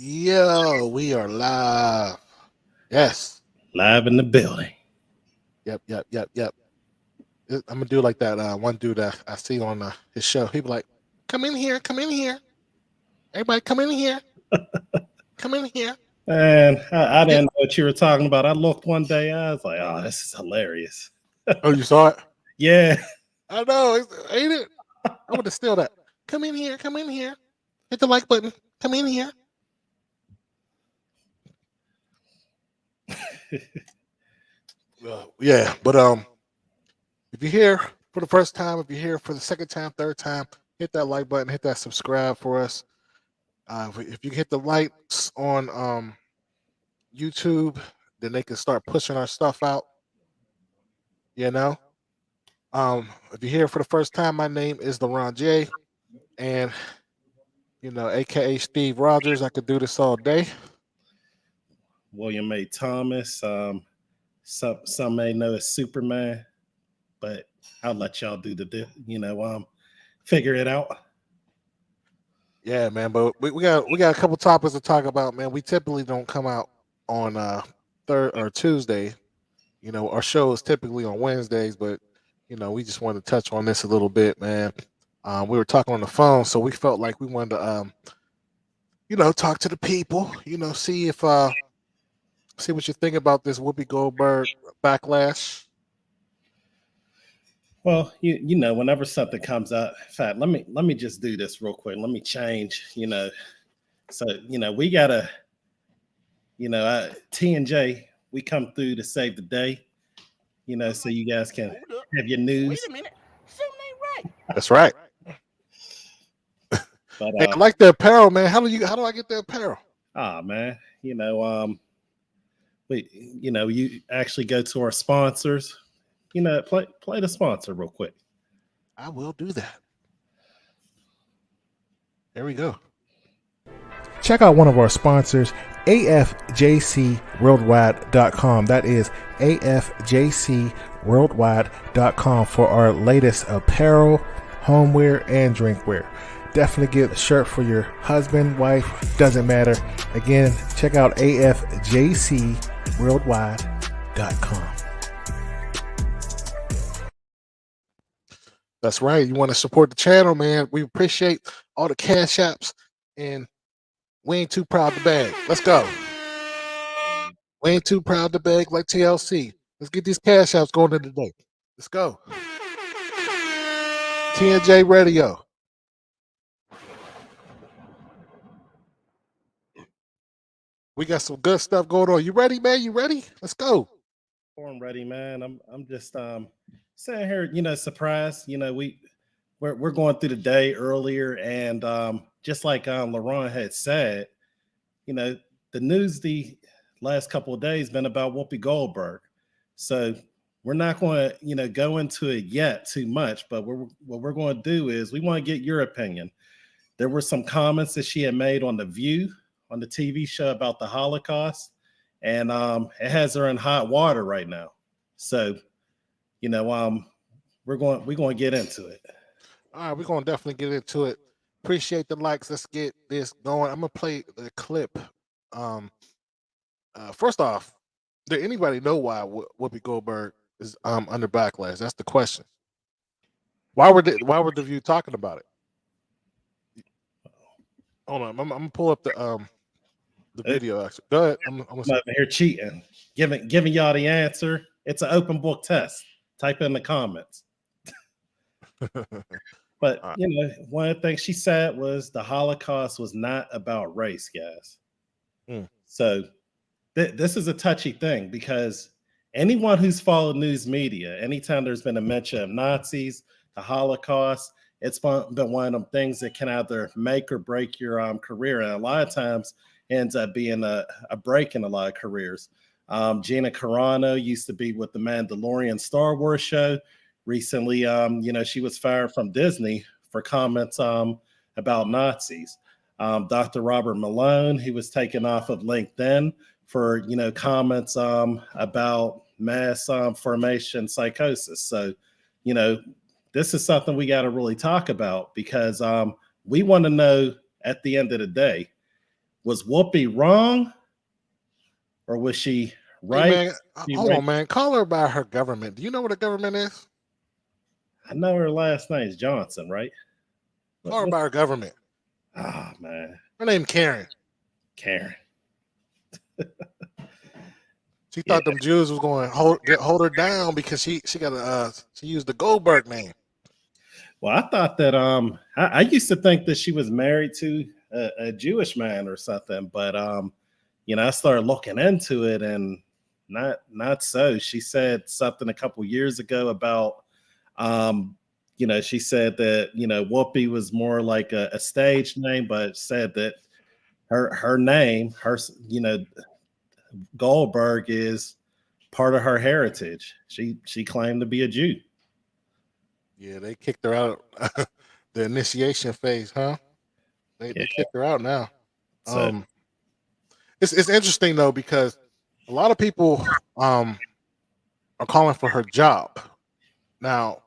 Yo, we are live. Yes. Live in the building. Yep. I'm gonna do like that. One dude that I see on his show. He be like, "Come in here, come in here. Everybody, come in here, come in here." And I Yeah. didn't know what you were talking about. I looked one day, I was like, oh, this is hilarious. Oh, you saw it? Yeah. I know. Ain't it? I want to steal that. Come in here, come in here. Hit the like button. Come in here. Yeah, but if you're here for the first time, if you're here for the second time, third time, hit that like button, hit that subscribe for us. If you hit the likes on YouTube, then they can start pushing our stuff out. You know. If you're here for the first time, my name is LeRon J, and AKA Steve Rogers. I could do this all day. William A. Thomas. Some may know as Superman, but I'll let y'all do figure it out. Yeah, man. But we got a couple topics to talk about, man. We typically don't come out on third or Tuesday. Our show is typically on Wednesdays, but we just wanted to touch on this a little bit, man. We were talking on the phone, so we felt like we wanted to talk to the people, see if see what you think about this Whoopi Goldberg backlash. Well, whenever something comes up, in fact, let me just do this real quick. Let me change, so we gotta, T and J, we come through to save the day, so you guys can have your news. Wait a minute, something ain't right. That's right. But hey, I like the apparel, man. How do I get the apparel? Man, you actually go to our sponsors. Play the sponsor real quick. I will do that. There we go. Check out one of our sponsors, afjcworldwide.com. That is afjcworldwide.com for our latest apparel, homeware, and drinkware. Definitely get a shirt for your husband, wife, doesn't matter. Again, check out afjcworldwide.com. That's right. You want to support the channel, man. We appreciate all the cash apps, and we ain't too proud to beg. Let's go. We ain't too proud to beg like TLC. Let's get these cash apps going in today. Let's go. TNJ Radio. We got some good stuff going on. You ready, man? You ready? Let's go. I'm ready, man. I'm just sitting here, surprised. We're going through the day earlier, and just like LeRon had said, the news the last couple of days been about Whoopi Goldberg. So we're not going to go into it yet too much, but what we're going to do is we want to get your opinion. There were some comments that she had made on The View, on the TV show about the Holocaust, and it has her in hot water right now. So, we're going to get into it. All right, we're going to definitely get into it. Appreciate the likes. Let's get this going. I'm going to play the clip. First off, did anybody know why Whoopi Goldberg is under backlash? That's the question. Why were the View talking about it? Hold on, I'm gonna pull up the video. Actually, go ahead. I'm over here cheating, giving y'all the answer. It's an open book test. Type in the comments. But one of the things she said was the Holocaust was not about race, guys. So this is a touchy thing, because anyone who's followed news media, anytime there's been a mention of Nazis, the Holocaust, it's been one of them things that can either make or break your career, and a lot of times ends up being a break in a lot of careers. Gina Carano used to be with the Mandalorian Star Wars show. Recently, she was fired from Disney for comments about Nazis. Dr. Robert Malone, he was taken off of LinkedIn for comments about mass formation psychosis. So, this is something we got to really talk about, because we want to know at the end of the day, Was Whoopi wrong, or was she right? Hey man, hold on, man. Call her by her government. Do you know what a government is? I know her last name is Johnson, right? Call her by her government. Ah, man. Her name Karen. Karen. She thought them Jews was going to hold her down because she used the Goldberg name. Well, I thought that I used to think that she was married to a Jewish man or something, but I started looking into it, and not so. She said something a couple years ago about she said that Whoopi was more like a stage name, but said that her name, Goldberg, is part of her heritage. She claimed to be a Jew. Yeah, they kicked her out. The initiation phase, huh? They kicked her out now. So, it's interesting though, because a lot of people are calling for her job. Now,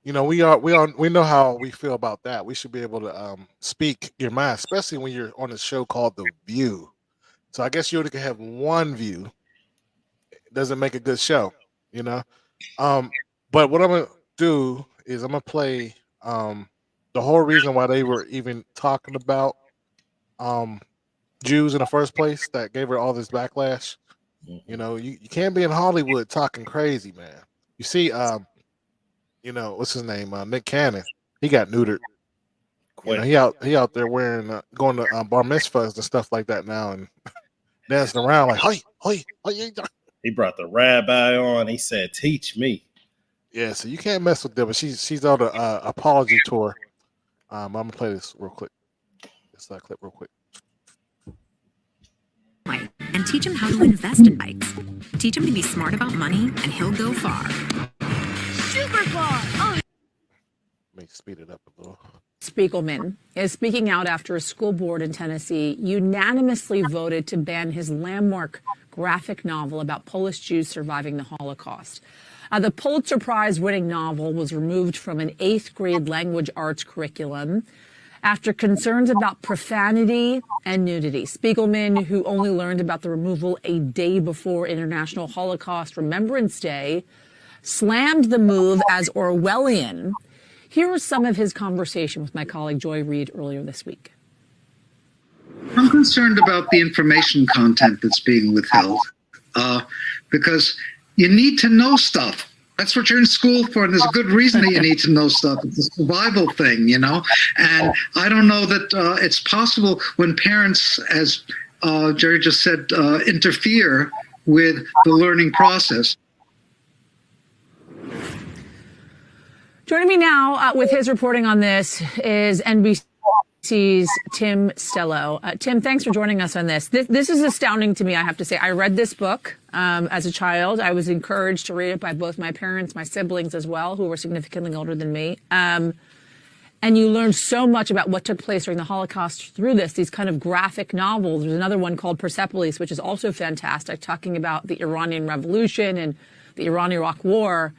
we know how we feel about that. We should be able to speak your mind, especially when you're on a show called The View. So I guess you only can have one view. It doesn't make a good show, But what I'm gonna do is I'm gonna play the whole reason why they were even talking about Jews in the first place that gave her all this backlash. You can't be in Hollywood talking crazy, man. You see, what's his name? Nick Cannon. He got neutered. He out there wearing going to bar mitzvahs and stuff like that now, and dancing around like hey. He brought the rabbi on. He said, "Teach me." Yeah, so you can't mess with them. But she's on an apology tour. I'm gonna play this real quick. This clip real quick. And teach him how to invest in bikes. Teach him to be smart about money, and he'll go far. Super far. Oh. Let me speed it up a little. Spiegelman is speaking out after a school board in Tennessee unanimously voted to ban his landmark graphic novel about Polish Jews surviving the Holocaust. The Pulitzer Prize-winning novel was removed from an 8th grade language arts curriculum after concerns about profanity and nudity. Spiegelman, who only learned about the removal a day before International Holocaust Remembrance Day, slammed the move as Orwellian. Here was some of his conversation with my colleague Joy Reid earlier this week. I'm concerned about the information content that's being withheld because you need to know stuff. That's what you're in school for, and there's a good reason that you need to know stuff. It's a survival thing, And I don't know that it's possible when parents, as Jerry just said, interfere with the learning process. Joining me now with his reporting on this is NBC's Tim Stello. Tim, thanks for joining us on this. This is astounding to me, I have to say. I read this book as a child. I was encouraged to read it by both my parents, my siblings as well, who were significantly older than me. And you learned so much about what took place during the Holocaust through these kind of graphic novels. There's another one called Persepolis, which is also fantastic, talking about the Iranian Revolution and the Iran-Iraq War.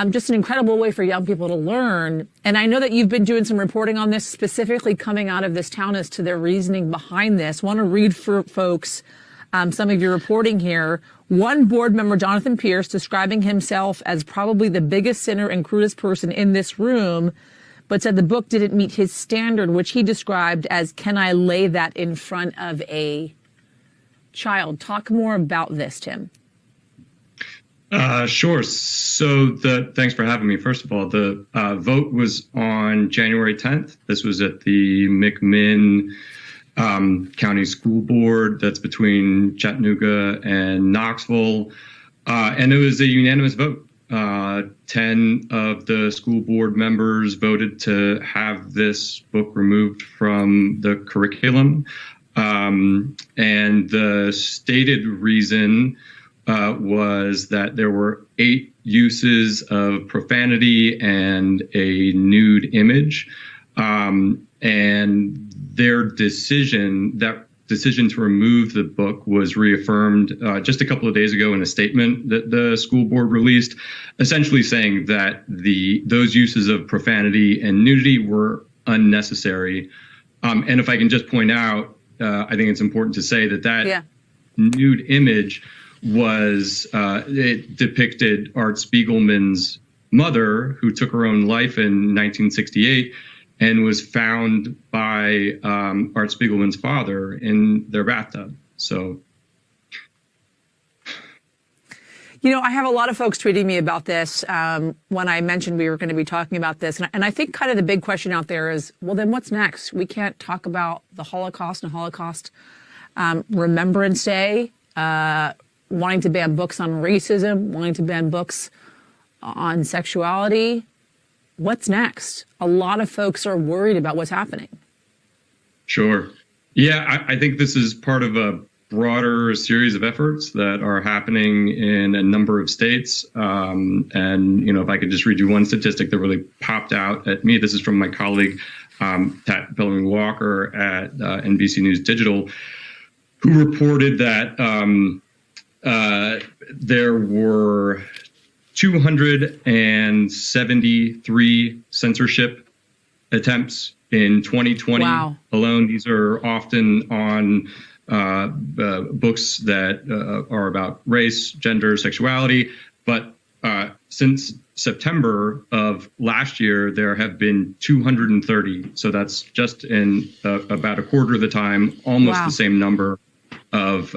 Just an incredible way for young people to learn. And I know that you've been doing some reporting on this, specifically coming out of this town as to their reasoning behind this. Want to read for folks some of your reporting here. One board member, Jonathan Pierce, describing himself as probably the biggest sinner and crudest person in this room, but said the book didn't meet his standard, which he described as, can I lay that in front of a child? Talk more about this, Tim. Sure. So thanks for having me. First of all, the vote was on January 10th. This was at the McMinn County School Board. That's between Chattanooga and Knoxville. And it was a unanimous vote. 10 of the school board members voted to have this book removed from the curriculum. And the stated reason was that there were 8 uses of profanity and a nude image. And their decision to remove the book was reaffirmed just a couple of days ago in a statement that the school board released, essentially saying that those uses of profanity and nudity were unnecessary. And if I can just point out, I think it's important to say that Yeah. nude image was it depicted Art Spiegelman's mother, who took her own life in 1968 and was found by Art Spiegelman's father in their bathtub. So, you know, I have a lot of folks tweeting me about this when I mentioned we were going to be talking about this. And I think kind of the big question out there is, well, then what's next? We can't talk about the Holocaust and Holocaust Remembrance Day, wanting to ban books on racism, wanting to ban books on sexuality. What's next? A lot of folks are worried about what's happening. Sure. Yeah, I think this is part of a broader series of efforts that are happening in a number of states. And, you know, if I could just read you one statistic that really popped out at me, this is from my colleague, Pat Bellamy-Walker at NBC News Digital, who reported that there were 273 censorship attempts in 2020 alone. These are often on books that are about race, gender, sexuality. But since September of last year, there have been 230. So that's just in about a quarter of the time, almost the same number of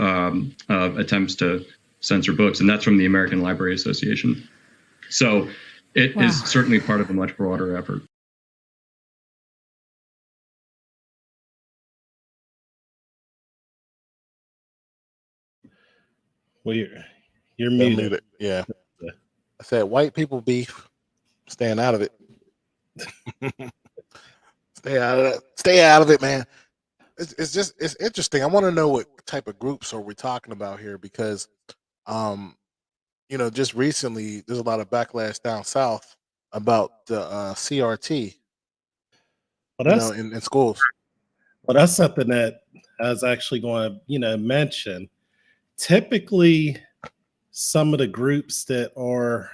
attempts to censor books. And that's from the American Library Association. So it is certainly part of a much broader effort. Well, you're muted. Yeah. I said white people beef, staying out of it. Stay out of that. Stay out of it, man. It's interesting. I want to know what type of groups are we talking about here, because you know, just recently there's a lot of backlash down south about the CRT. Well, you know, in schools. Well, that's something that I was actually going to, you know, mention. Typically, some of the groups that are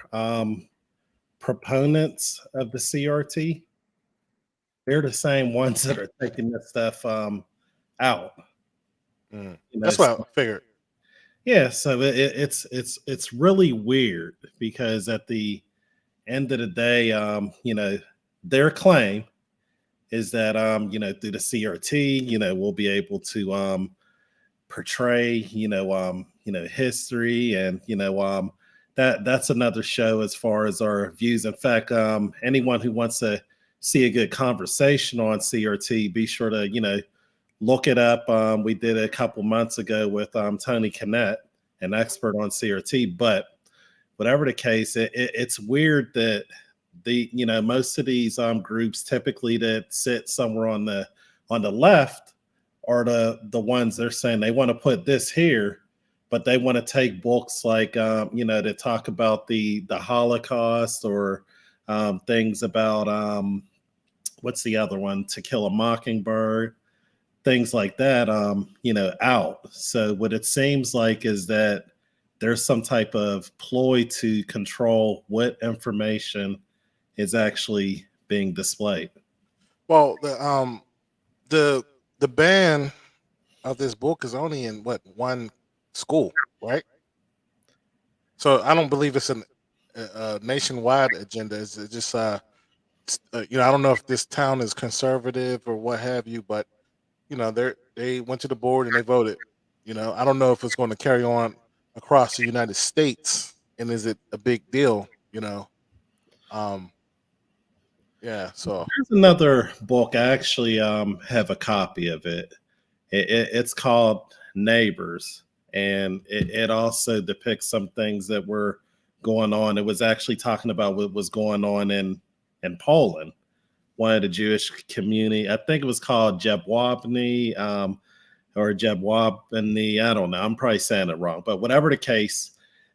proponents of the CRT, they're the same ones that are taking this stuff out. You know, that's what I figured. Yeah, so it's really weird, because at the end of the day, you know, their claim is that you know, through the CRT, you know, we'll be able to portray, you know, history, and you know, that's another show as far as our views. In fact, anyone who wants to see a good conversation on CRT, be sure to, you know, look it up. We did it a couple months ago with Tony Kinnett, an expert on CRT. But whatever the case, it's weird that you know, most of these groups typically that sit somewhere on the left are the ones they're saying they want to put this here, but they want to take books like you know, that talk about the Holocaust, or things about what's the other one, To Kill a Mockingbird, things like that, you know, out. So what it seems like is that there's some type of ploy to control what information is actually being displayed. Well, the ban of this book is only in one school, right? So I don't believe it's a nationwide agenda. It's just you know, I don't know if this town is conservative or what have you, but you know, they went to the board and they voted. You know, I don't know if it's going to carry on across the United States, and is it a big deal? You know, yeah. So there's another book. I actually have a copy of it. It's called Neighbors, and it also depicts some things that were going on. It was actually talking about what was going on in Poland, one of the Jewish community. I think it was called Jebwabny, or Jebwabny. I don't know. I'm probably saying it wrong, but whatever the case,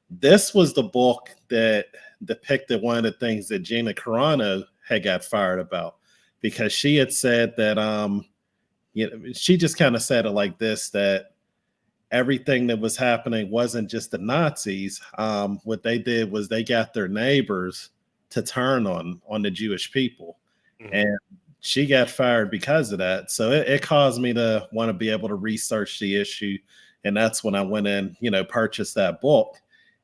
this was the book that depicted one of the things that Gina Carano had got fired about, because she had said that you know, she just kind of said it like this, that everything that was happening wasn't just the Nazis. What they did was they got their neighbors to turn on the Jewish people. And she got fired because of that. So it caused me to want to be able to research the issue. And that's when I went in, purchased that book.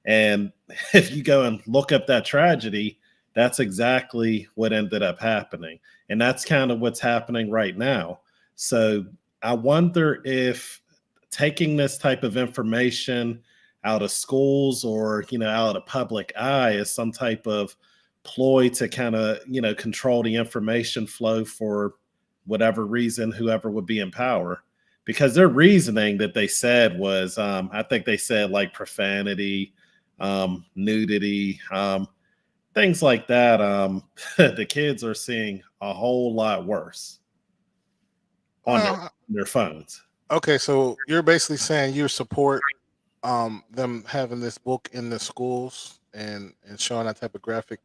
And if you go and look up that tragedy, that's exactly what ended up happening. And that's kind of what's happening right now. So I wonder if taking this type of information out of schools or, out of the public eye is some type of ploy to kind of, control the information flow for whatever reason, whoever would be in power. Because their reasoning that they said was, I think they said like profanity, nudity, things like that. The kids are seeing a whole lot worse on their phones. Okay, so you're basically saying you support them having this book in the schools and showing that type of graphic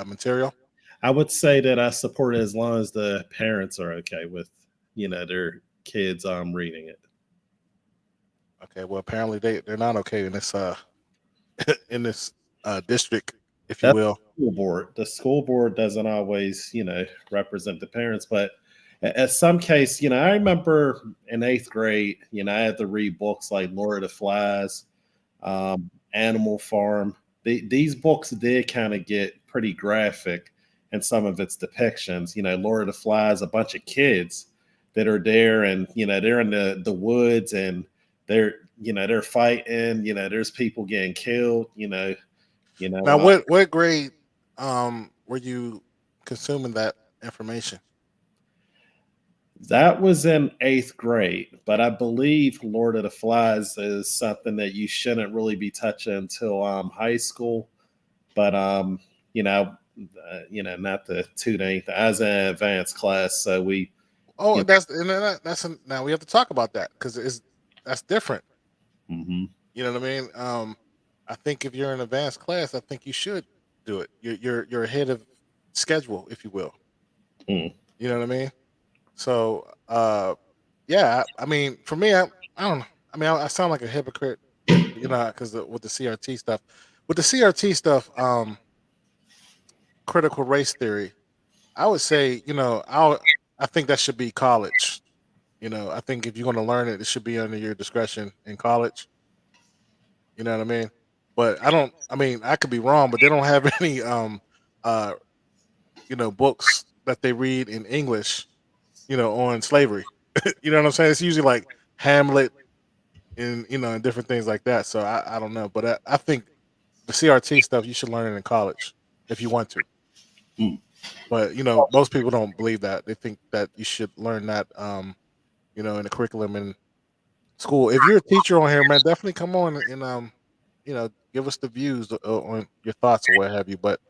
material? I would say that I support it as long as the parents are okay with, their kids reading it. Okay, well apparently they're not okay in this in this district, if you will. The school board doesn't always, represent the parents, but at some case, I remember in 8th grade, I had to read books like Lord of the Flies, Animal Farm. These books did kind of get pretty graphic in some of its depictions. Lord of the Flies, a bunch of kids that are there, and they're in the woods, and they're fighting. There's people getting killed. Now, what grade were you consuming that information? That was in 8th grade, but I believe Lord of the Flies is something that you shouldn't really be touching until high school. But not the 2nd. I was in an advanced class, so we. Oh, now we have to talk about that because that's different. Mm-hmm. You know what I mean? I think if you're in advanced class, I think you should do it. You're ahead of schedule, if you will. Mm. You know what I mean? So, yeah. I mean, for me, I don't know. I mean, I sound like a hypocrite, because with the CRT stuff, critical race theory, I would say, I think that should be college. I think if you're going to learn it, it should be under your discretion in college. You know what I mean? But I could be wrong, but they don't have any, books that they read in English, on slavery. You know what I'm saying? It's usually like Hamlet and, and different things like that. So I don't know, but I think the CRT stuff, you should learn it in college if you want to. Mm. But, most people don't believe that. They think that you should learn that, in the curriculum in school. If you're a teacher on here, man, definitely come on and, give us the views on your thoughts or what have you. But,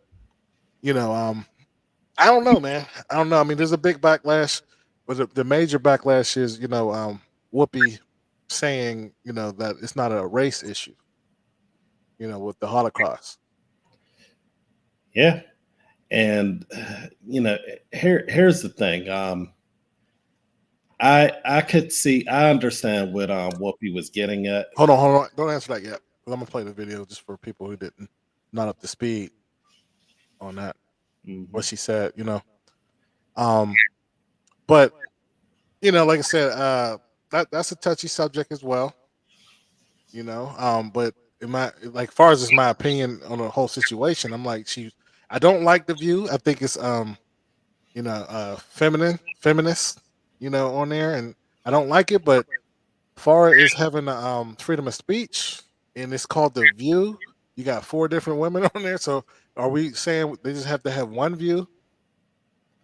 I don't know, man. I don't know. I mean, there's a big backlash, but the major backlash is, Whoopi saying, that it's not a race issue, with the Holocaust. Yeah. And, here's the thing. I understand what Whoopi was getting at. Hold on. Don't answer that yet. I'm going to play the video just for people who not up to speed on that. Mm-hmm. What she said, but like I said, that's a touchy subject as well, but far as my opinion on the whole situation, I'm like, I don't like the view. I think it's feminist, on there, and I don't like it. But far as having freedom of speech, and it's called The View, you got 4 different women on there. So are we saying they just have to have one view?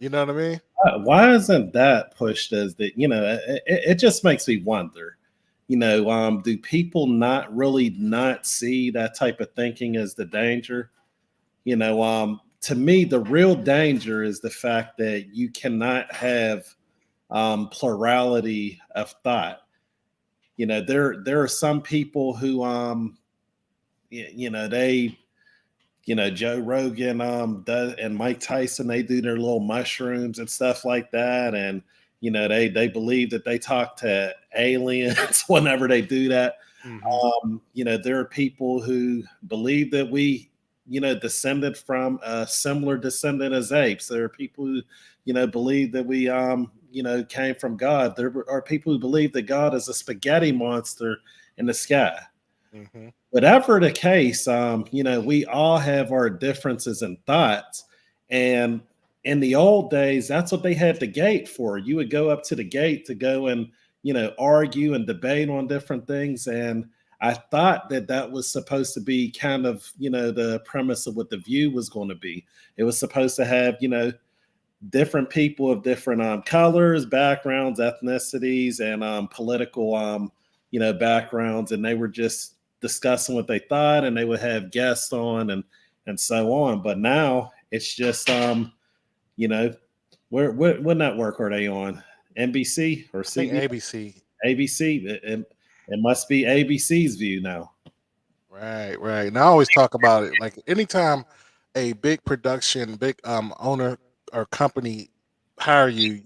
You know what I mean? Why isn't that pushed as the, it just makes me wonder, do people not see that type of thinking as the danger? To me, the real danger is the fact that you cannot have plurality of thought. There are some people who, Joe Rogan does, and Mike Tyson, they do their little mushrooms and stuff like that, and they believe that they talk to aliens whenever they do that. Mm-hmm. There are people who believe that we descended from a similar descendant as apes. There are people who, believe that we, came from God. There are people who believe that God is a spaghetti monster in the sky. Mm-hmm. Whatever the case, we all have our differences and thoughts. And in the old days, that's what they had the gate for. You would go up to the gate to go and, argue and debate on different things. And I thought that was supposed to be kind of, the premise of what The View was going to be. It was supposed to have, different people of different colors, backgrounds, ethnicities, and political, backgrounds. And they were just discussing what they thought, and they would have guests on and so on. But now it's just, what network are they on? NBC or CBS? ABC. ABC. It must be ABC's View now. Right. And I always talk about it. Like anytime a big production, big owner or company hire you,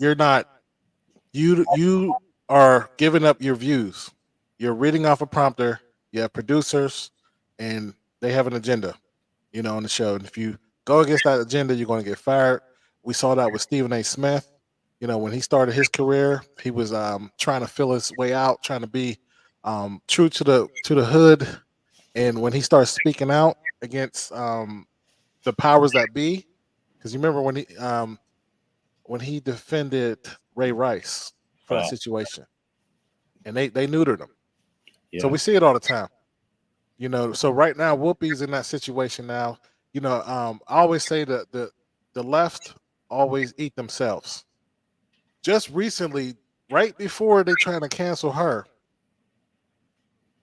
you are giving up your views. You're reading off a prompter. You have producers, and they have an agenda, on the show. And if you go against that agenda, you're going to get fired. We saw that with Stephen A. Smith. When he started his career, he was trying to feel his way out, trying to be true to the hood. And when he started speaking out against the powers that be, because you remember when he defended Ray Rice for that situation, and they neutered him. Yeah. So we see it all the time. So right now Whoopi's in that situation now. I always say that the left always eat themselves. Just recently, right before they trying to cancel her,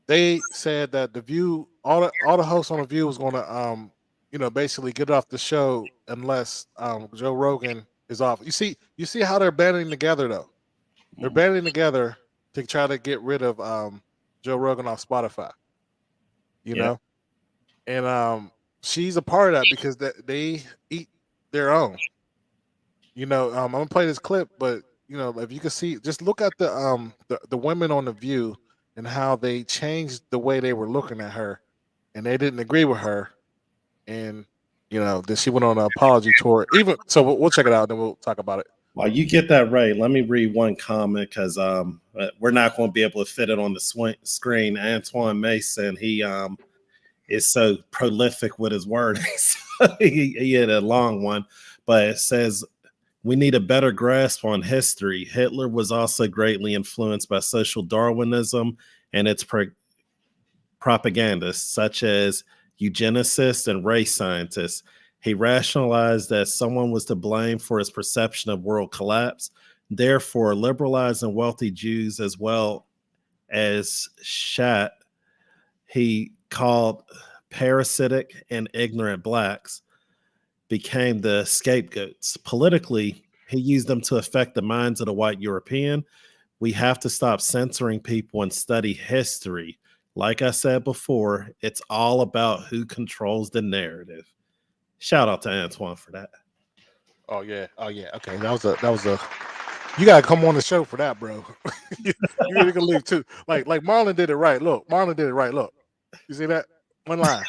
they said that The View, all the hosts on The View was going to, basically get off the show unless Joe Rogan is off. You see how they're banding together though. They're banding together to try to get rid of Joe Rogan off Spotify. You know, and she's a part of that because they eat their own. I'm gonna play this clip, but if you can see, just look at the women on The View and how they changed the way they were looking at her, and they didn't agree with her, and then she went on an apology tour. Even so, we'll check it out, and then we'll talk about it. While you get that right, let me read one comment because we're not going to be able to fit it on the screen. Antoine Mason, he is so prolific with his wording. He had a long one, but it says, we need a better grasp on history. Hitler was also greatly influenced by social Darwinism and its propagandists, such as eugenicists and race scientists. He rationalized that someone was to blame for his perception of world collapse. Therefore, liberalized and wealthy Jews, as well as Shat, he called parasitic and ignorant blacks, became the scapegoats. Politically, he used them to affect the minds of the white European. We have to stop censoring people and study history. Like I said before, it's all about who controls the narrative. Shout out to Antoine for that. Oh yeah. Okay, that was a. You gotta come on the show for that, bro. you really can leave too. Like Marlon did it right. Look, Marlon did it right. Look, you see that one line.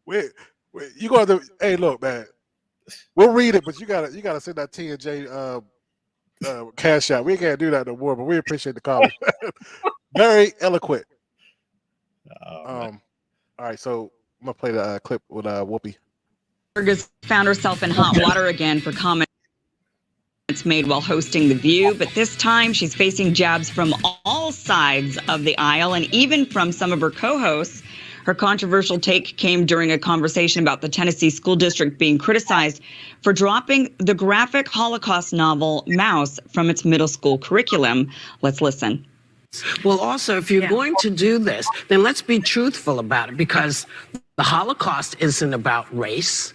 Wait, you going to? Hey, look, man. We'll read it, but you gotta send that T and J cash out. We can't do that no more, but we appreciate the call. Very eloquent. All right, so I'm gonna play the clip with Whoopi. Has found herself in hot water again for comments made while hosting The View, but this time she's facing jabs from all sides of the aisle and even from some of her co-hosts. Her controversial take came during a conversation about the Tennessee school district being criticized for dropping the graphic Holocaust novel Mouse from its middle school curriculum. Let's listen. Well, also, if you're going to do this, then let's be truthful about it, because the Holocaust isn't about race.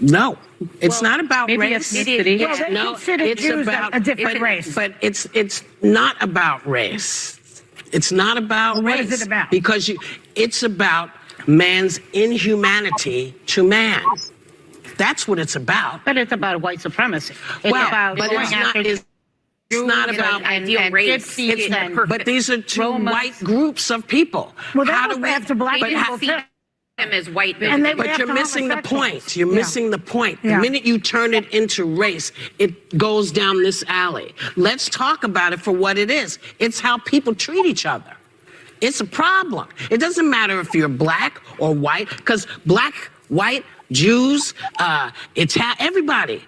No, it's not about race. No, it's about a different race. But it's not about race. It's not about race. What is it about? Because it's about man's inhumanity to man. That's what it's about. But it's about white supremacy. It's about going after It's not about ideal race. But these are two white groups of people. Well, how do we have to black people too? Them as white. But you're missing the point. You're missing the point. The minute you turn it into race, it goes down this alley. Let's talk about it for what it is. It's how people treat each other. It's a problem. It doesn't matter if you're black or white, because black, white, Jews, everybody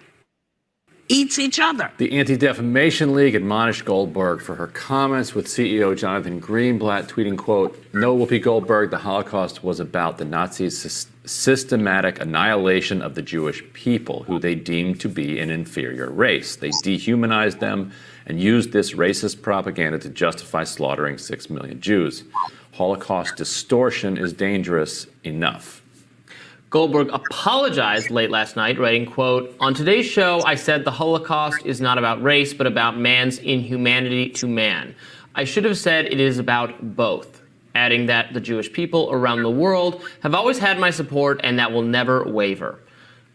eats each other. The Anti-Defamation League admonished Goldberg for her comments, with CEO Jonathan Greenblatt tweeting, quote, "No, Whoopi Goldberg, the Holocaust was about the Nazis' systematic annihilation of the Jewish people, who they deemed to be an inferior race. They dehumanized them and used this racist propaganda to justify slaughtering 6 million Jews. Holocaust distortion is dangerous enough." Goldberg apologized late last night, writing, quote, "On today's show, I said the Holocaust is not about race, but about man's inhumanity to man. I should have said it is about both," adding that the Jewish people around the world have always had my support and that will never waver.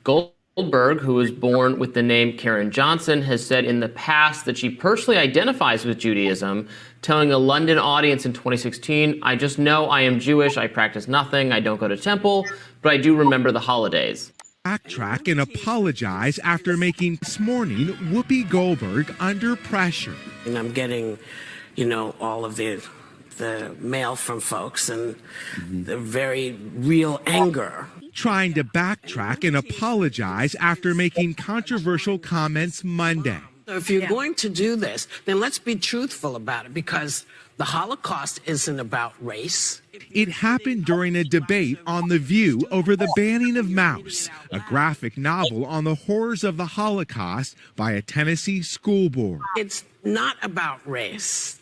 Goldberg, who was born with the name Karen Johnson, has said in the past that she personally identifies with Judaism, telling a London audience in 2016, "I just know I am Jewish, I practice nothing, I don't go to temple, but I do remember the holidays." Backtrack and apologize after making this morning Whoopi Goldberg under pressure. And I'm getting, all of the mail from folks and the very real anger. Trying to backtrack and apologize after making controversial comments Monday. So if you're going to do this, then let's be truthful about it, because the Holocaust isn't about race. It happened during a debate on The View over the banning of Mouse, a graphic novel on the horrors of the Holocaust by a Tennessee school board. It's not about race.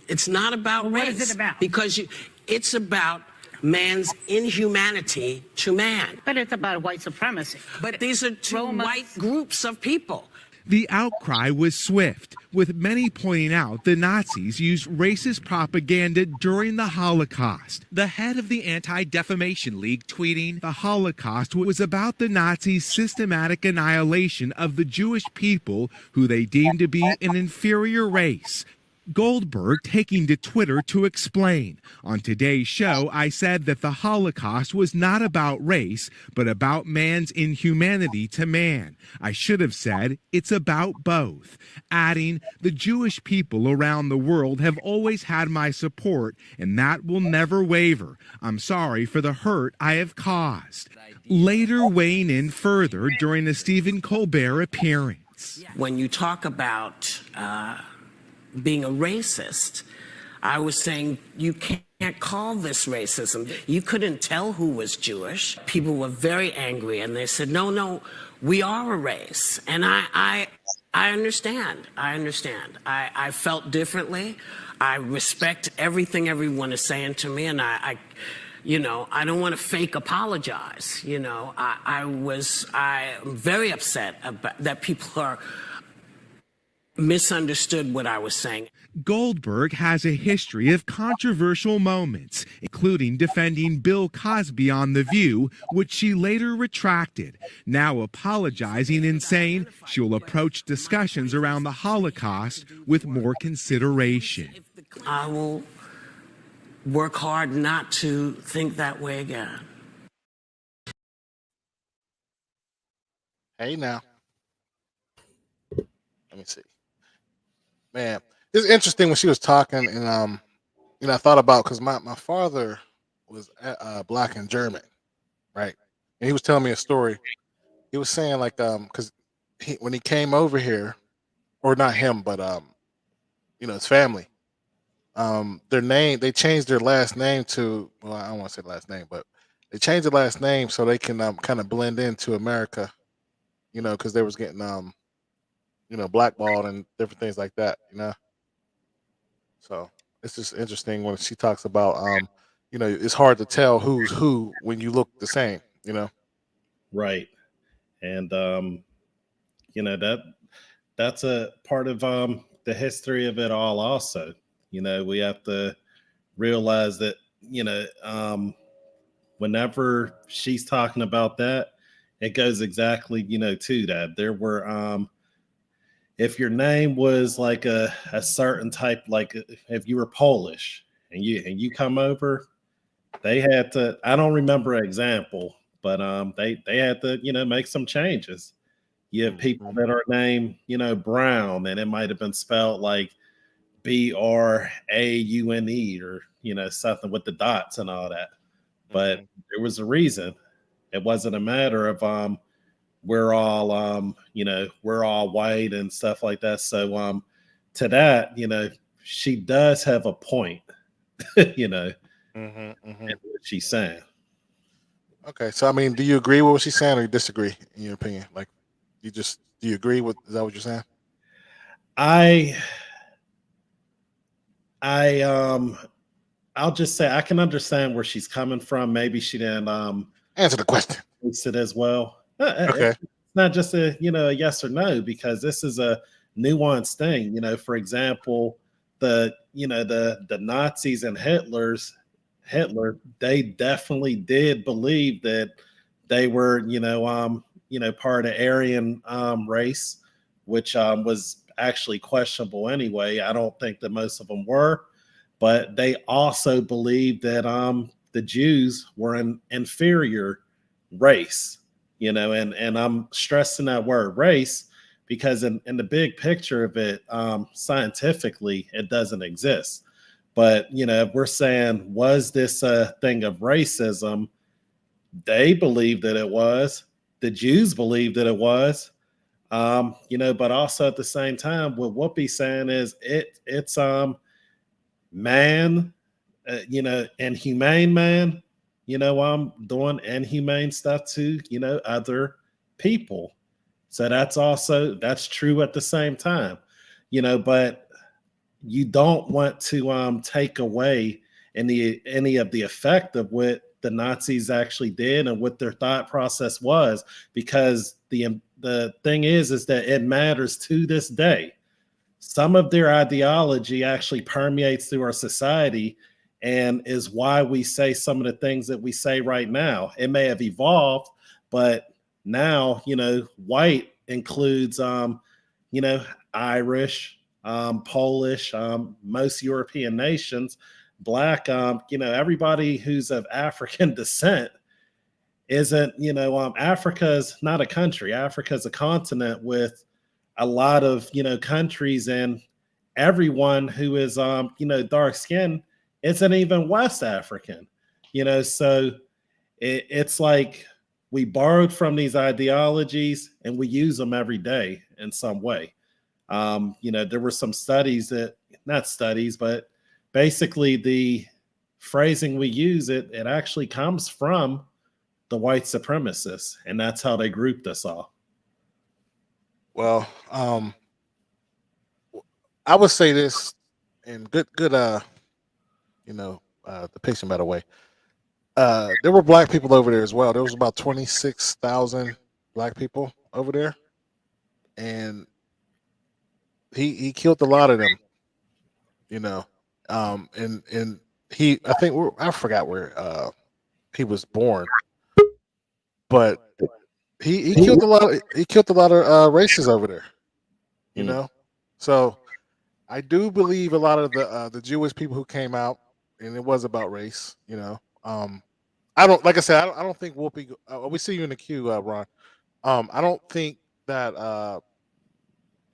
It's not about race. What is it about? Because it's about man's inhumanity to man. But it's about white supremacy. But these are two white groups of people. The outcry was swift, with many pointing out the Nazis used racist propaganda during the Holocaust. The head of the Anti-Defamation League tweeting, "The Holocaust was about the Nazis' systematic annihilation of the Jewish people, who they deemed to be an inferior race." Goldberg taking to Twitter to explain, "On today's show, I said that the Holocaust was not about race, but about man's inhumanity to man. I should have said it's about both," adding, "The Jewish people around the world have always had my support, and that will never waver. I'm sorry for the hurt I have caused." Later weighing in further during a Stephen Colbert appearance. When you talk about being a racist, I was saying you can't call this racism. You couldn't tell who was Jewish. People were very angry, and they said, no, we are a race. And I understand. I felt differently. I respect everything everyone is saying to me, and I don't want to fake apologize. I'm very upset about that people are misunderstood what I was saying. Goldberg has a history of controversial moments, including defending Bill Cosby on The View, which she later retracted, now apologizing and saying she'll approach discussions around the Holocaust with more consideration. I will work hard not to think that way again. Hey now. Let me see. Man, it's interesting when she was talking, and I thought about, because my father was black and German, right? And he was telling me a story. He was saying, like, because when he came over here, or not him, but his family, they changed their last name to, well, I don't want to say last name, but they changed the last name so they can kind of blend into America, because they was getting blackballed and different things like that, So it's just interesting when she talks about, it's hard to tell who's who when you look the same, Right. And, that's a part of the history of it all also. We have to realize that, whenever she's talking about that, it goes exactly, to that. There were, if your name was like a certain type, like if you were Polish and you come over, they had to, I don't remember an example, but they had to, make some changes. You have people that are named, Brown, and it might have been spelled like Braune, or something with the dots and all that. But there was a reason. It wasn't a matter of we're all we're all white and stuff like that. So to that, she does have a point, in what she's saying. Okay, so I mean, do you agree with what she's saying, or you disagree? In your opinion, like, do you agree with? Is that what you're saying? I'll just say I can understand where she's coming from. Maybe she didn't answer the question. It as well. Okay, it's not just a a yes or no, because this is a nuanced thing. For example, the Nazis and Hitler, they definitely did believe that they were part of Aryan race, which was actually questionable anyway. I don't think that most of them were, but they also believed that the Jews were an inferior race, and I'm stressing that word race because in the big picture of it, scientifically, it doesn't exist. But if we're saying, was this a thing of racism, they believed that it was. The Jews believed that it was. But also at the same time, what Whoopi's saying is it's man, and humane man, I'm doing inhumane stuff to other people. So that's true at the same time, but you don't want to take away any of the effect of what the Nazis actually did and what their thought process was, because the thing is that it matters to this day. Some of their ideology actually permeates through our society and is why we say some of the things that we say right now. It may have evolved, but now, white includes, Irish, Polish, most European nations, Black, everybody who's of African descent isn't, Africa is not a country. Africa is a continent with a lot of, countries, and everyone who is, dark skinned isn't even West African, so it's like we borrowed from these ideologies and we use them every day in some way. There were some studies not studies, but basically the phrasing we use, it actually comes from the white supremacists, and that's how they grouped us all. Well, I would say this in good depiction, by the way. There were black people over there as well. There was about 26,000 black people over there, and he killed a lot of them. And I forgot where he was born, but he killed a lot of races over there. So I do believe a lot of the Jewish people who came out, and it was about race. I don't, like I said, I don't think Whoopi. We see you in the queue, Ron. I don't think that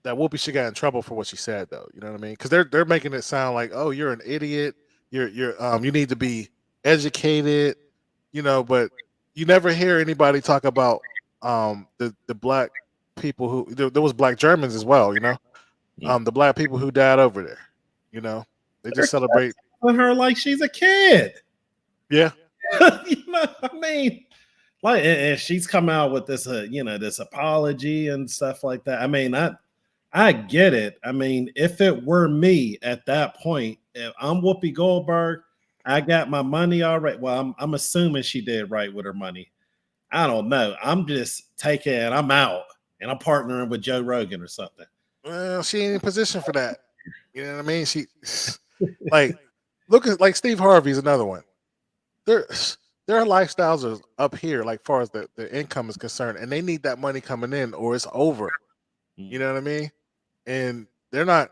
that Whoopi should get in trouble for what she said, though. You know what I mean? Because they're making it sound like, oh, you're an idiot. You need to be educated. But you never hear anybody talk about the black people who there was black Germans as well. The black people who died over there. They just celebrate her like she's a kid. Yeah. I mean, like, and she's come out with this, this apology and stuff like that. I mean, I get it. I mean, if it were me at that point, if I'm Whoopi Goldberg, I got my money already. Well, I'm assuming she did right with her money. I don't know. I'm just taking it. I'm out, and I'm partnering with Joe Rogan or something. Well, she ain't in position for that. You know what I mean? She look at Steve Harvey's another one. Their lifestyles are up here, like far as the income is concerned, and they need that money coming in, or it's over. You know what I mean? and they're not.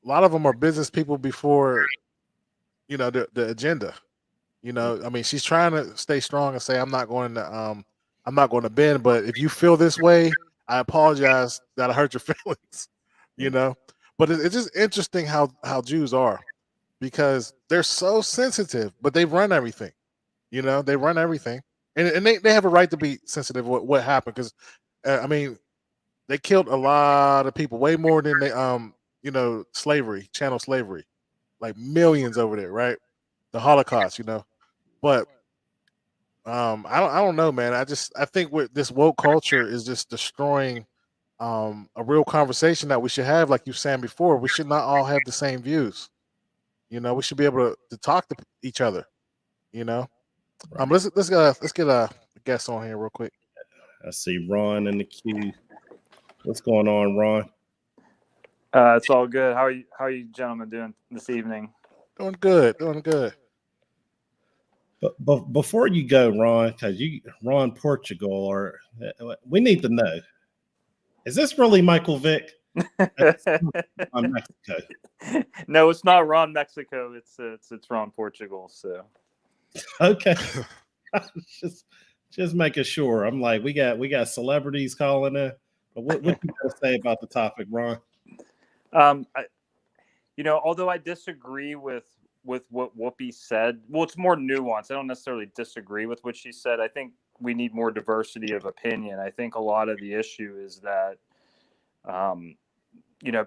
A lot of them are business people before, the agenda. I mean, she's trying to stay strong and say, I'm not going to bend. But if you feel this way, I apologize that I hurt your feelings. you know. But it's just interesting how Jews are, because they're so sensitive, but they run everything. They run everything, and they have a right to be sensitive what happened, because I mean, they killed a lot of people, way more than they slavery, chattel slavery, like millions over there, right? The Holocaust, but I don't know, man. I think with this woke culture is just destroying a real conversation that we should have. Like you were saying before, we should not all have the same views. We should be able to talk to each other. Right. Let's get a guest on here real quick. I see Ron in the queue. What's going on, Ron? It's all good. How are you gentlemen doing this evening? Doing good, doing good. But before you go, Ron, because Ron Portugal, or we need to know: is this really Michael Vick? On Mexico. No, it's not Ron Mexico. It's Ron Portugal. So okay, just making sure. I'm like, we got celebrities calling in. But what you got to say about the topic, Ron? Although I disagree with what Whoopi said, well, it's more nuanced. I don't necessarily disagree with what she said. I think we need more diversity of opinion. I think a lot of the issue is that,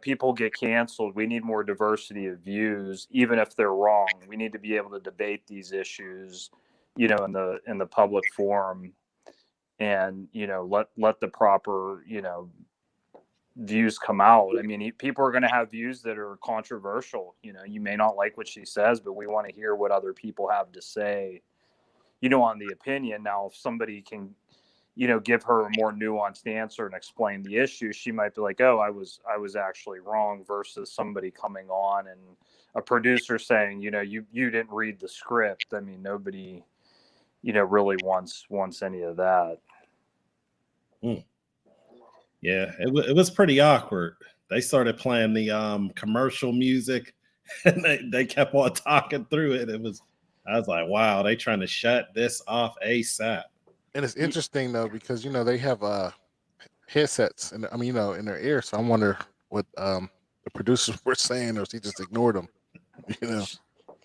people get canceled. We need more diversity of views, even if they're wrong. We need to be able to debate these issues, in the public forum, and let the proper views come out. I mean, people are going to have views that are controversial. You may not like what she says, but we want to hear what other people have to say, on the opinion. Now, if somebody can, give her a more nuanced answer and explain the issue, she might be like, oh, I was actually wrong, versus somebody coming on and a producer saying, you didn't read the script. I mean, nobody, really wants any of that. Yeah, it was pretty awkward. They started playing the commercial music, and they kept on talking through it. I was like, wow, they trying to shut this off ASAP. And it's interesting though, because they have headsets, and in their ear. So I wonder what the producers were saying, or if he just ignored them.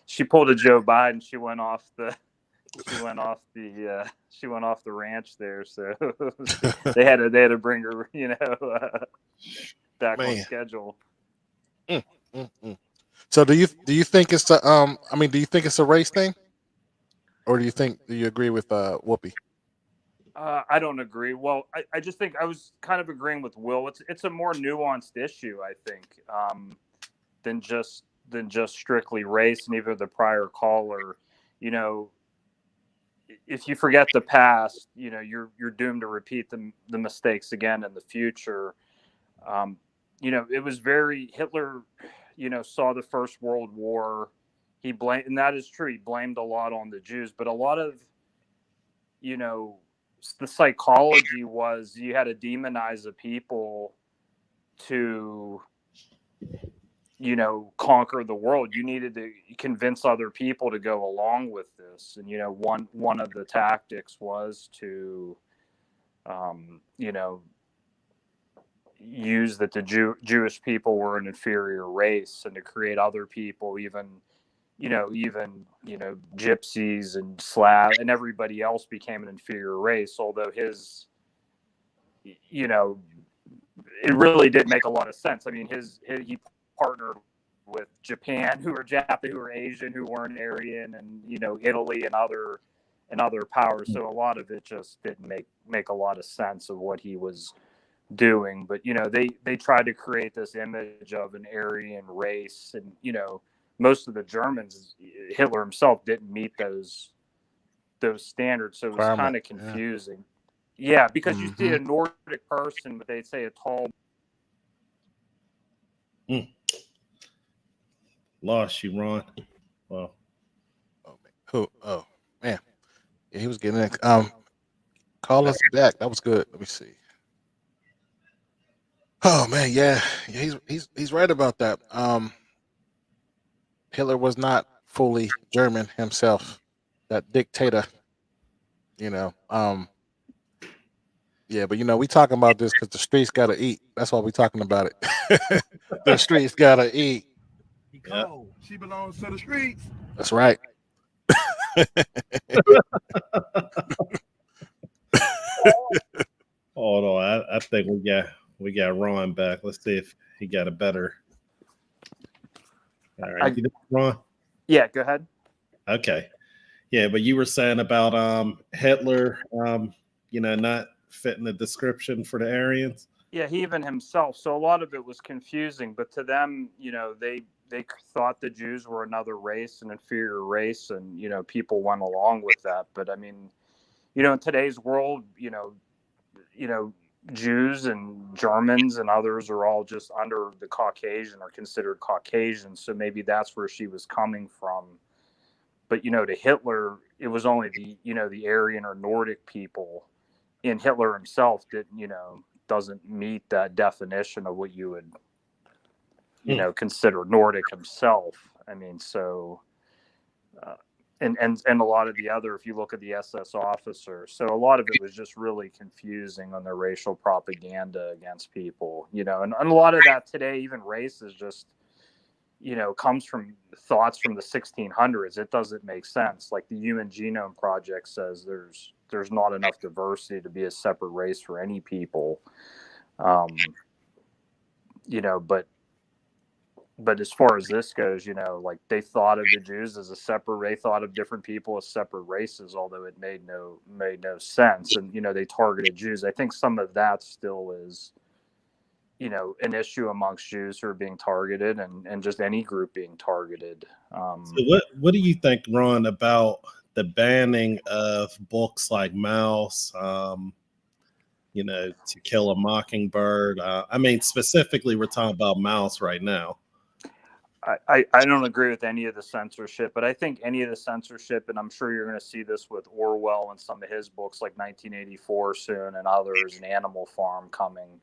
She pulled a Joe Biden. She went off the ranch there, so they had to bring her, back on schedule. So do you think it's do you think it's a race thing, or do you agree with Whoopi? I don't agree. Well, I just think I was kind of agreeing with Will. It's a more nuanced issue, I think, than just strictly race. And even the prior caller, if you forget the past, you're doomed to repeat the mistakes again in the future. It was Hitler, saw the First World War. He blamed, and that is true. He blamed a lot on the Jews, but a lot of, the psychology was you had to demonize the people to, conquer the world. You needed to convince other people to go along with this. And, one of the tactics was to, use that the Jewish people were an inferior race, and to create other people, even gypsies and Slav and everybody else became an inferior race. Although his, it really did make a lot of sense. I mean, he partnered with Japan, who were Asian, who weren't Aryan, and Italy and other powers. So a lot of it just didn't make a lot of sense of what he was doing. But they tried to create this image of an Aryan race, and most of the Germans, Hitler himself didn't meet those standards. So it was kind of confusing. Yeah, because you see a Nordic person, but they'd say a tall. Lost you, Ron. Well, oh man, yeah, he was getting it. Call us back. That was good. Let me see. Oh man, yeah, he's right about that. Hitler was not fully German himself. That dictator, you know. Yeah, but we talking about this because the streets gotta eat. That's why we talking about it. The streets gotta eat. Yeah. She belongs to the streets. That's right. Hold on, I think we got Ron back. Let's see if he got a better. All right, Ron. Yeah, go ahead. Okay, yeah, but you were saying about Hitler, not fitting the description for the Aryans. Yeah, he even himself. So a lot of it was confusing, but to them, they thought the Jews were another race, an inferior race, and people went along with that. But I mean, in today's world, Jews and Germans and others are all just under the Caucasian or considered Caucasian. So maybe that's where she was coming from. But, to Hitler, it was only the Aryan or Nordic people. And Hitler himself doesn't meet that definition of what you would, consider Nordic himself. I mean, so, and a lot of the other, if you look at the SS officers, so a lot of it was just really confusing on their racial propaganda against people, and a lot of that today, even race is just, comes from thoughts from the 1600s. It doesn't make sense. Like the Human Genome Project says there's not enough diversity to be a separate race for any people. But as far as this goes, like they thought of the Jews as a separate, they thought of different people as separate races, although it made no sense. And, they targeted Jews. I think some of that still is, an issue amongst Jews who are being targeted and just any group being targeted. So what do you think, Ron, about the banning of books like Mouse, To Kill a Mockingbird? I mean, specifically, we're talking about Mouse right now. I don't agree with any of the censorship, but I think any of the censorship, and I'm sure you're going to see this with Orwell and some of his books like 1984 soon and others, and Animal Farm coming.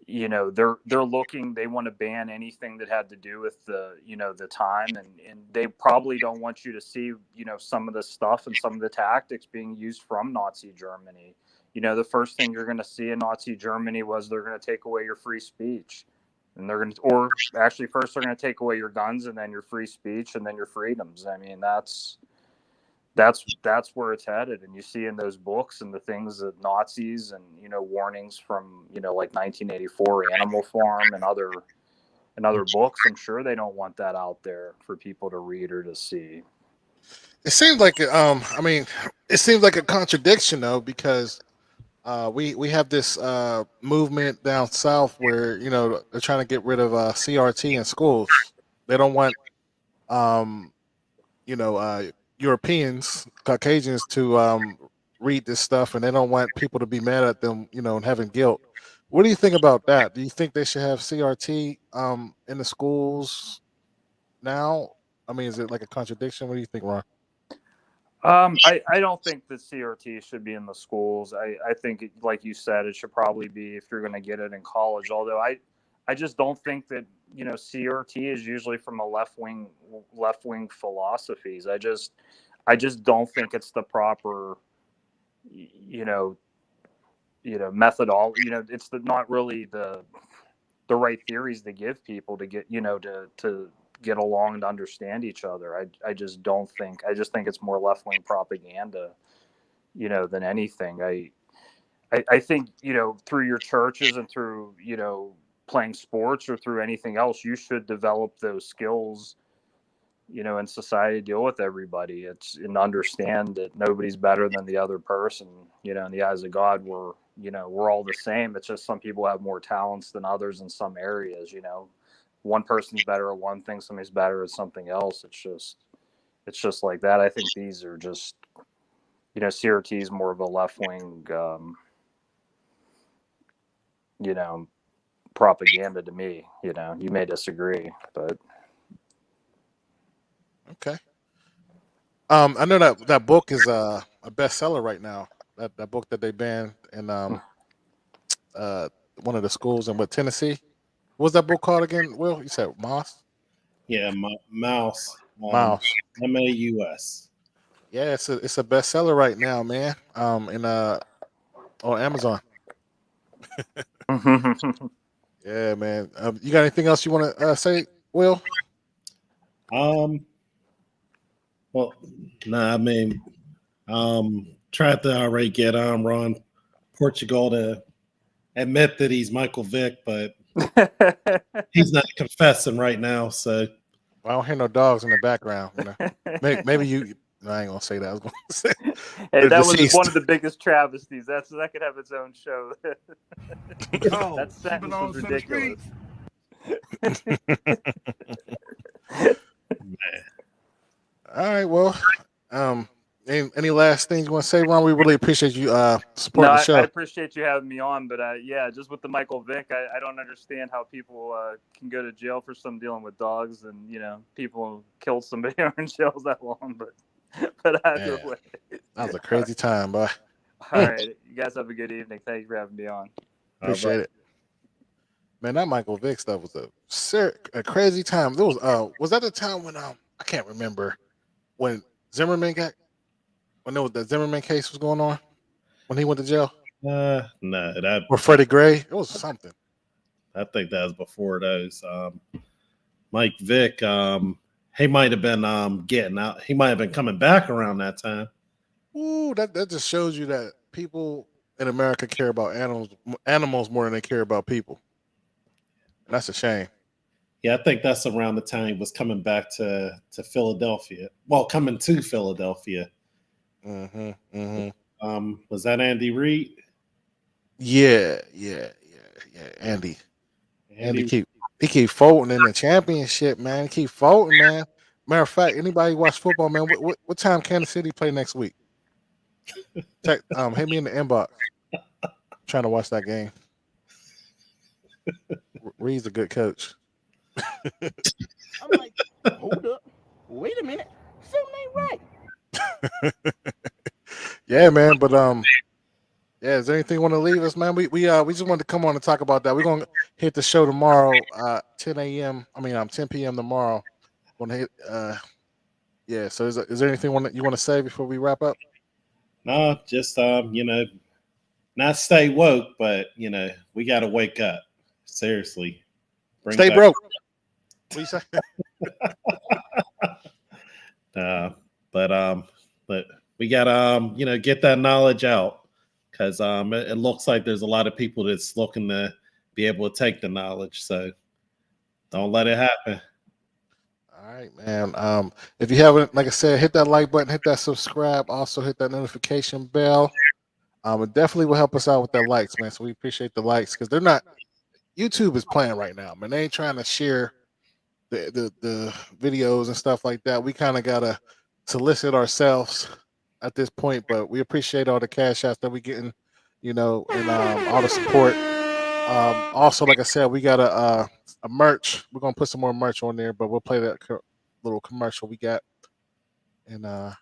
They're looking, they want to ban anything that had to do with the time, and they probably don't want you to see, some of the stuff and some of the tactics being used from Nazi Germany. The first thing you're going to see in Nazi Germany was they're going to take away your free speech. And first they're going to take away your guns, and then your free speech, and then your freedoms. I mean, that's where it's headed. And you see in those books and the things that Nazis and, warnings from, like 1984 Animal Farm and other books, I'm sure they don't want that out there for people to read or to see. It seems like it seems like a contradiction though, because we have this movement down south where they're trying to get rid of CRT in schools. They don't want Europeans, Caucasians to read this stuff, and they don't want people to be mad at them, and having guilt. What do you think about that? Do you think they should have CRT in the schools now? I mean, is it like a contradiction? What do you think, Ron? I don't think that CRT should be in the schools. I think, like you said, it should probably be if you're going to get it in college. Although I just don't think that CRT is usually from a left wing philosophies. I just don't think it's the proper methodology. It's not really the right theories to give people to get to get along and understand each other. I just don't think. I just think it's more left wing propaganda, than anything. I think through your churches and through playing sports or through anything else, you should develop those skills, in society to deal with everybody. And understand that nobody's better than the other person. In the eyes of God, we're all the same. It's just some people have more talents than others in some areas. One person's better at one thing, somebody's better at something else. It's just like that. I think these are just, CRT is more of a left wing, propaganda to me. You may disagree, but Okay. I know that book is a bestseller right now. That book that they banned in one of the schools in Tennessee. What's that book called again? Will, you said Moss? Yeah, Mouse. Mouse. MAUS. Yeah, it's a bestseller right now, man. On Amazon. Yeah, man. You got anything else you want to say, Will? Well, nah. I mean, tried to already get Ron Portugal to admit that he's Michael Vick, but he's not confessing right now. So I don't hear no dogs in the background. You know? Maybe you. No, I ain't gonna say that. I was gonna say. Hey, that was deceased. one of the biggest travesties. That could have its own show. That sentence was ridiculous. All right. Well, any last things you want to say, Ron? We really appreciate you supporting the show. I appreciate you having me on, but yeah, just with the Michael Vick, I don't understand how people can go to jail for some dealing with dogs, and people killed somebody who are in jail that long, but either way. That was a crazy time, boy. All right, you guys have a good evening. Thank you for having me on. Appreciate it. Man, that Michael Vick stuff was a crazy time. There was that the time when I can't remember when Zimmerman when the Zimmerman case was going on when he went to jail. No, or Freddie Gray. It was something. I think that was before those. Mike Vick, he might have been getting out. He might have been coming back around that time. Ooh, that just shows you that people in America care about animals more than they care about people. And that's a shame. Yeah, I think that's around the time he was coming back to Philadelphia. Well, coming to Philadelphia. Was that Andy Reid? Yeah. Andy keep folding in the championship, man. He keep folding, man. Matter of fact, anybody watch football, man? What time Kansas City play next week? Hit me in the inbox. I'm trying to watch that game. Reed's a good coach. I'm like, hold up, wait a minute, something ain't right. Yeah, man. But yeah, is there anything you want to leave us, man? We just wanted to come on and talk about that. We're gonna hit the show tomorrow, 10 p.m. tomorrow. Gonna hit, yeah. So is there anything you want to say before we wrap up? No, just not stay woke, but we got to wake up. Seriously, stay broke. What you say? But we got to get that knowledge out, because it looks like there's a lot of people that's looking to be able to take the knowledge. So don't let it happen. All right, man. If you haven't, like I said, hit that like button, hit that subscribe, also hit that notification bell. It definitely will help us out with the likes, man. So we appreciate the likes, because they're not. YouTube is playing right now, man. They ain't trying to share the videos and stuff like that. We kind of gotta solicit ourselves at this point, but we appreciate all the cash outs that we getting, and all the support. Also, like I said, we got a merch. We're gonna put some more merch on there, but we'll play that little commercial we got, and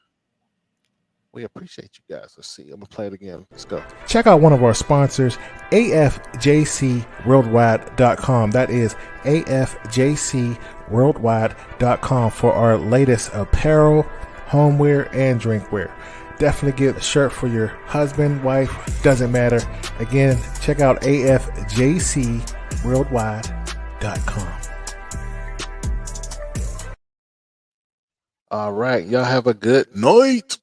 we appreciate you guys. Let's see. I'm gonna play it again. Let's go. Check out one of our sponsors, afjcworldwide.com. That is afjcworldwide.com for our latest apparel, homeware, and drinkware. Definitely get a shirt for your husband, wife, doesn't matter. Again, check out afjcworldwide.com. All right. Y'all have a good night.